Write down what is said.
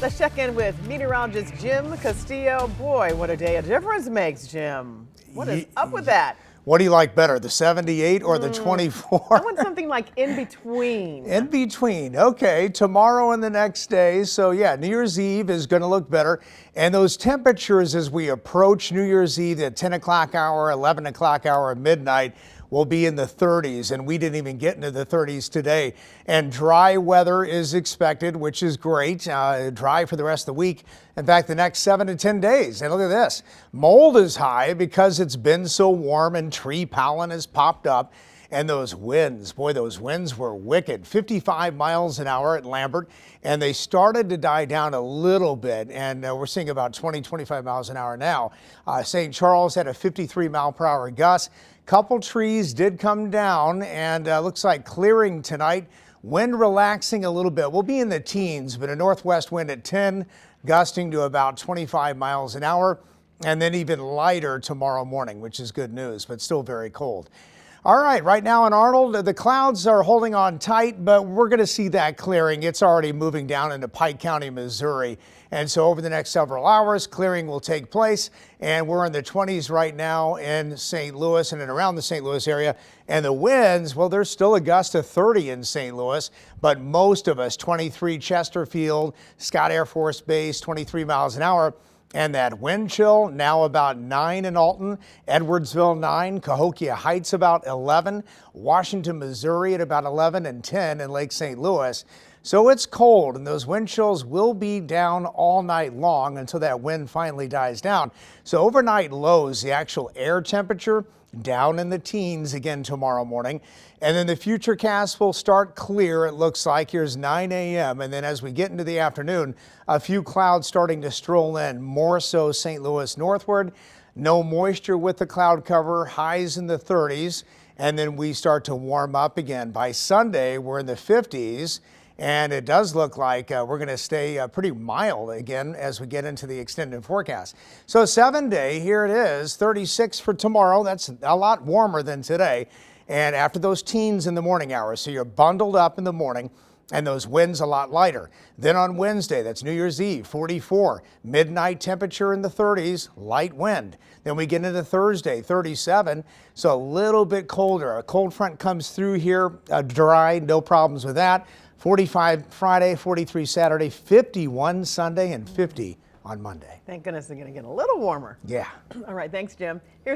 Let's check in with meteorologist Jim Castillo. Boy, what a day of difference makes, Jim. What is up with that? What do you like better, the 78 or the 24? I want something like in between. In between. Okay, tomorrow and the next day. So yeah, New Year's Eve is going to look better. And those temperatures as we approach New Year's Eve, the 10 o'clock hour, 11 o'clock hour, midnight, will be in the 30s, and we didn't even get into the 30s today. And dry weather is expected, which is great. Dry for the rest of the week. In fact, the next 7 to 10 days. And look at this. Mold is high because it's been so warm and tree pollen has popped up. And those winds, boy, those winds were wicked. 55 miles an hour at Lambert, and they started to die down a little bit. And we're seeing about 20, 25 miles an hour now. St. Charles had a 53 mile per hour gust. Couple trees did come down, and looks like clearing tonight. Wind relaxing a little bit. We'll be in the teens, but a northwest wind at 10, gusting to about 25 miles an hour, and then even lighter tomorrow morning, which is good news, but still very cold. All right now in Arnold, the clouds are holding on tight, but we're going to see that clearing. It's already moving down into Pike County, Missouri. And so over the next several hours, clearing will take place. And we're in the 20s right now in St. Louis and around the St. Louis area. And the winds, well, there's still a gust of 30 in St. Louis, but most of us, 23 Chesterfield, Scott Air Force Base, 23 miles an hour. And that wind chill now about 9 in Alton, Edwardsville 9, Cahokia Heights about 11, Washington, Missouri at about 11 and 10 in Lake St. Louis. So it's cold, and those wind chills will be down all night long until that wind finally dies down. So overnight lows, the actual air temperature down in the teens again tomorrow morning. And then the futurecast will start clear. It looks like here's 9 a.m. And then as we get into the afternoon, a few clouds starting to stroll in, more so St. Louis northward. No moisture with the cloud cover, highs in the 30s. And then we start to warm up again. By Sunday, we're in the 50s. And it does look like we're going to stay pretty mild again as we get into the extended forecast. So 7-day, here it is, 36 for tomorrow. That's a lot warmer than today. And after those teens in the morning hours, so you're bundled up in the morning, and those winds a lot lighter. Then on Wednesday, that's New Year's Eve, 44. Midnight temperature in the 30s, light wind. Then we get into Thursday, 37, so a little bit colder. A cold front comes through here, dry, no problems with that. 45 Friday, 43 Saturday, 51 Sunday, and 50 on Monday. Thank goodness they're going to get a little warmer. Yeah. All right, thanks, Jim. Here's